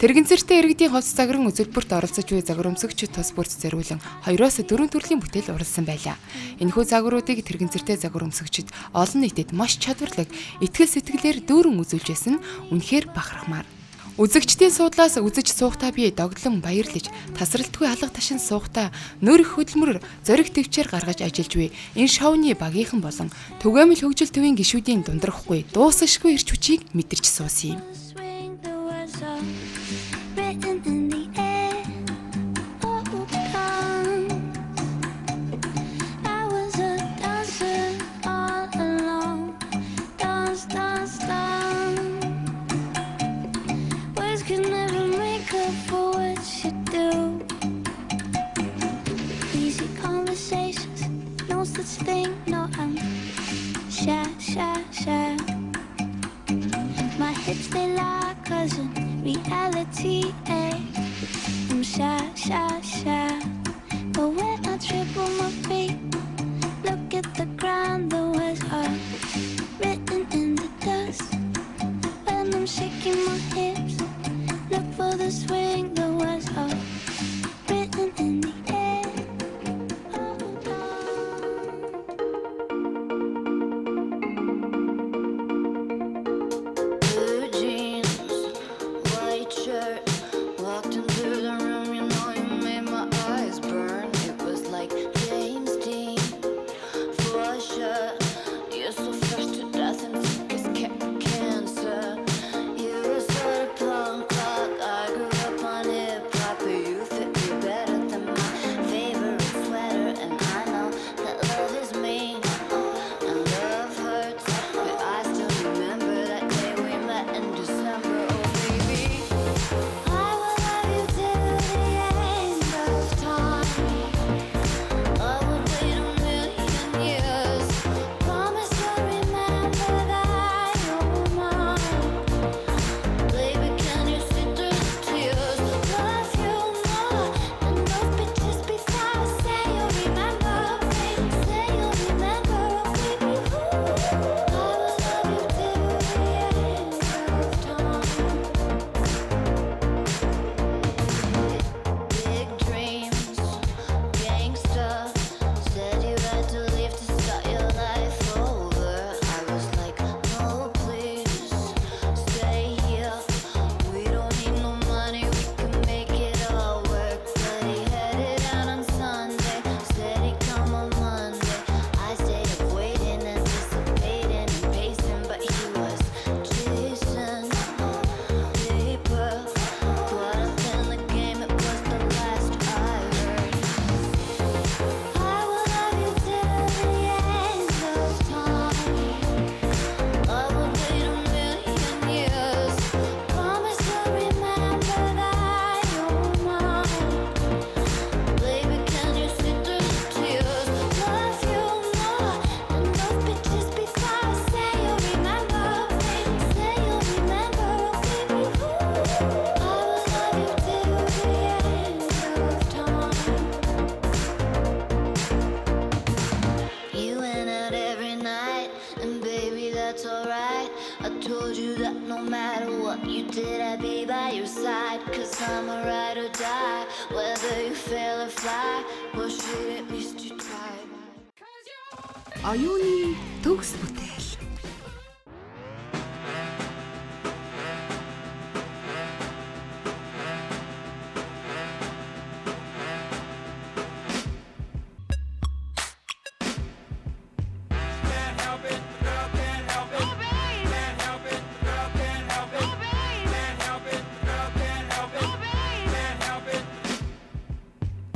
Тэрэгэнцэртэй иргэдийн хоц загварын үзүүлбэрт оролцож буй загварамсагчид тус бүрт зориулан 2-4 төрлийн бүтээл уралсан байлаа. Энэхүү загваруудыг тэрэгэнцэртэй загварамсагчид олон нийтэд маш чадварлаг, итгэл сэтгэлээр дүүрэн үзүүлж байсан нь үнэхээр бахархмаар. Үзэгчдийн суудлаас үзэж суухдаа би догдлон баярлаж, тасралтгүй алга ташин суухдаа нөр их хөдөлмөр зориг төвчээр гаргаж ажиллаж буй энэ шоуны багийнхан болон түгээмэл хөгжил төвийн гишүүдийн дундрахгүй, дуусашгүй ирч хүчийг мэдэрч суусан юм. My hips they lie, cousin, reality, eh? I'm shy, shy, shy. But when I trip on my feet, look at the ground, the words are written in the dust. When I'm shaking my hips, look for the swing, the words are written in the air. I'm a ride or die, whether you fail or fly, well shit at least you try. Оюуны төгс бүтээл.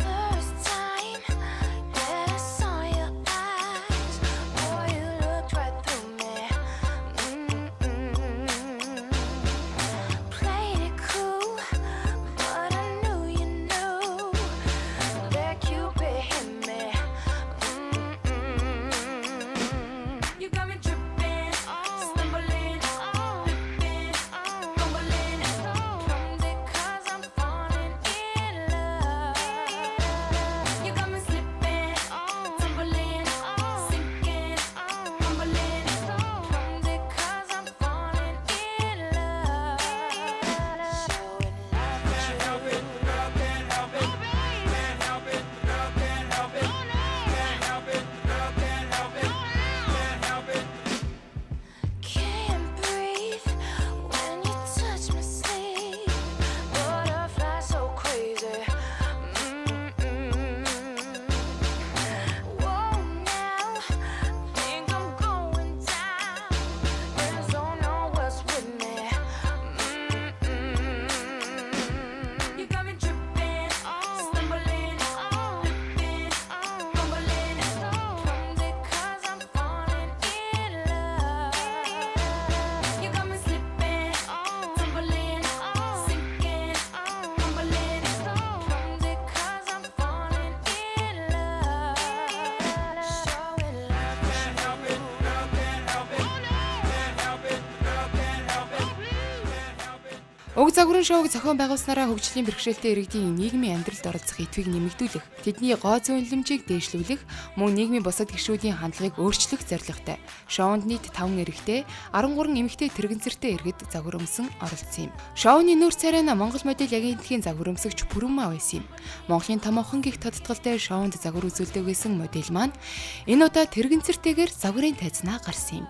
First time that I saw your eyes, boy, you looked right through Уг загварын шоуг зохион байгуулснараа хөгжлийн бэрхшээлтэй иргэдийн нийгмийн амьдралд оролцох эдвийг нэмэгдүүлэх, тэдний гоо зөөнлөмжийг дээшлүүлэх, мөн нийгмийн бусад гишүүдийн хандлагыг өөрчлөх зорилготой. Шоунд нийт 5 эрэгтэй, 13 эмэгтэй тэрэгэнцэртэй иргэд загвар өмсөн оролцсон юм. Шоуны нүүр царайна Монгол модель агентлагийн загвар өмсөгч Пүрүмаа байсан юм. Монголын томоохон гих тодтголтой шоунд загвар үзүүлдэг байсан модель маань энэ удаа тэрэгэнцэртэйгээр загварын тайзнаа гарсан юм.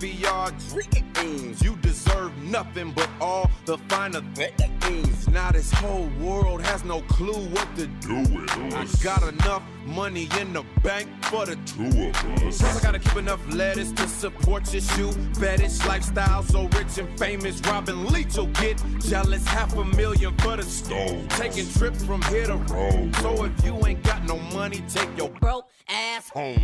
Caviar dreams, you deserve nothing but all the finer things. Now this whole world has no clue what to do with us. I got enough money in the bank for the two of us. Plus I gotta keep enough lettuce to support your shoe fetish lifestyle. So rich and famous, Robin Leach will get jealous. $500,000 for the stove. Taking trips from here to Rome. So if you ain't got no money, take your broke ass home.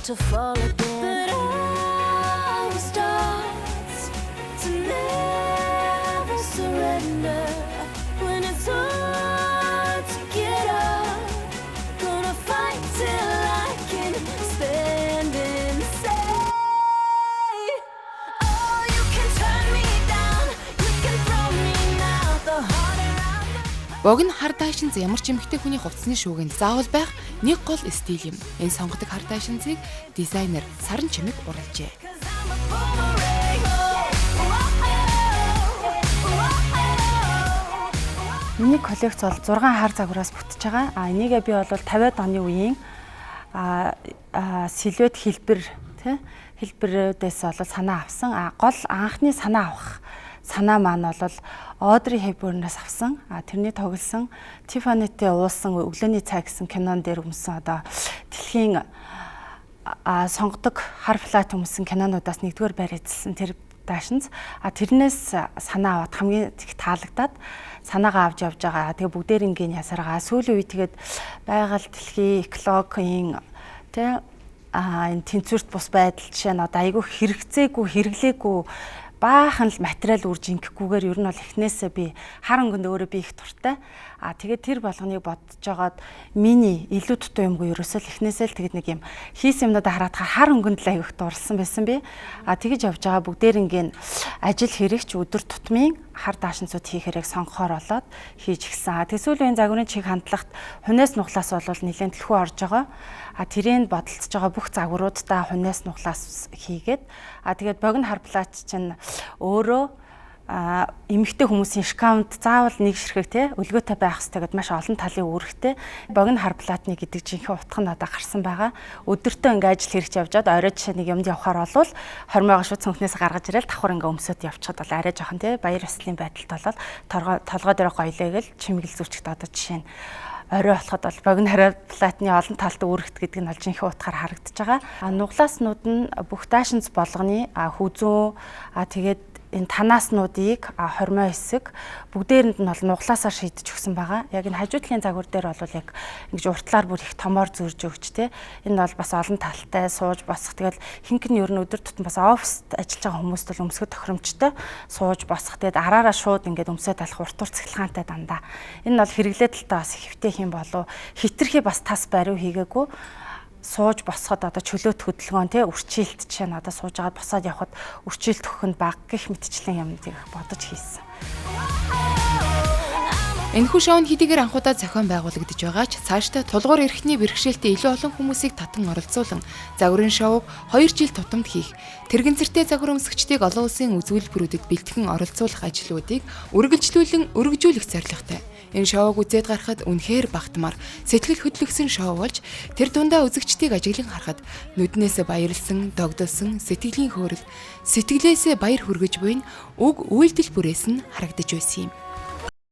To fall again, but I was taught to never surrender. When it's hard to get up, gonna fight till I can stand and say, oh, you can turn me down, you can throw me out, the harder I Бог нь хар дайшинз ямар ч эмэгтэй хүний хувцсны шүүгэнд заавал байх нэг гол стил юм. Энэ сонгодог хар дайшинзыг дизайнер Саран Чимэг уралжээ. Миний коллекц бол 6 хар загвараас бүтэж байгаа. Энийгээ би бол 50-аад оны үеийн силуэт хэлбэр хэлбэрүүдээс бол санаа авсан. Гол анхны санаа авах санаа маань бол Одри Хепбернээс авсан. Тэрний тоглосон Тиффанитэй уулсан өглөөний цай гэсэн кинон дээр өмсөн одоо дэлхийн сонгодог хар флат өмсөн кинонуудаас нэгдүгээр байр эзэлсэн тэр дайшинз. Тэрнээс санаа аваад хамгийн их таалагдаад санаагаа авч явж байгаа. Тэгээ бүгдээрингийн ясаргаа сүүлийн үе тэгээд байгаль дэлхийн экологийн энэ тэнцвэрт бус байдал жишээ нь одоо айгүй хэрэгцээгүй хэрэглээгүй баахан л материал үрж ингэхгүйгээр ер нь бол эхнээсээ би хар өнгөнд өөрөө би их туртай. Тэгээд тэр болгоныг бодож жагаад миний илүү дутуу юмгүй ерөөсөө л эхнээсээ л тэгэд нэг юм хийсэн юмнуудаа хараад хар өнгөнд л аяг их дурлсан байсан би. Тэгэж явж байгаа бүгдээрингийн ажил хэрэгч өдөр тутмын хар даашинцууд хийхэрэг сонгохоор болоод хийж гисэн. Тэсүүлийн загварын чиг хандлагт хунаас нухлаас бол нэлээд төлхөө орж байгаа. Тэрийг бодолцож байгаа бүх загваруудаа хунаас нухлаас хийгээд тэгээд богино хар плач чинь өөрөө эмэгтэй хүмүүсийн шкафт заавал нэг ширхэг өлгөөтэй байх хэрэгтэй гэдээ маш олон талын үүрэгтэй. Богино хар платны гэдэг жинхэнэ утга нь одоо гарсан байгаа. Өдөртөө ингээ ажил хэрэгж явжаад орой жишээ нэг юмд явахаар болвол хормойгоо шууд цүнхнээс гаргаж ирэл давхар ингээ өмсөд явчихад бол арай жоохон баяр ёслолын байдалд болол толгой дээр гоёлээгэл чимэгэл зүрчгт одоо жишээ нь орой болоход бол богино хар платны олон талд үүрэгт гэдэг нь бол жинхэнэ утгаар харагдаж байгаа. Нуглааснууд нь бүх даашинз болгоны хүзүү тэгээд энэ танааснуудыг хормой хэсэг бүгдээрэнд нь бол нуглаасаар шийдэж өгсөн байгаа. Яг энэ хажуу талын загвар дээр бол яг ингэж уртлаар бүр их томоор зөрж өгч тэ. Энэ бол бас олон талтай сууж босох. Тэгэл хинх нь ер нь өдөр тутам бас оффист ажиллаж байгаа хүмүүст бол өмсгөх тохиромжтой сууж босох. Тэгэд араараа шууд ингээд өмсөд алах уртур цэглэгаантай дандаа. Энэ бол хэрэглээд л та бас хэвтэй юм болов. Хитрхи бас тас бариу хийгээгүй сууж босоход одоо чөлөөт хөдөлгөөн үрчилт жишээ нь одоо сууж агаад босоод явхад үрчилт өгөх нь баг гэх мэтчлэн юмнуудыг бодож хийсэн. Энэхүү шоунд хэдийгээр анхудаа зохион байгуулагдаж байгаа ч цаашдаа тулгуур эрхний бэрхшээлтэй илүү олон хүмүүсийг татан оролцуулан загварын шоуг 2 жил тутамд хийх, тэрэгэнцэртэй загвар өмсөгчдийг олон улсын үзүүлбэрүүдэд бэлтгэн оролцуулах ажлуудыг өргөжүүлэх зорилготой. Энэ шоуг үзээд гарахад үнэхээр багтмаар сэтгэл хөдлөсөн шоу болж тэр дундаа үзэгчдийг ажиглан харахад нүднээсээ баярлсан, догдолсон, сэтгэлийн хөөрөл, сэтгэлээсээ баяр хүргэж буй үг үйлдэл бүрээс нь харагдаж байсан юм.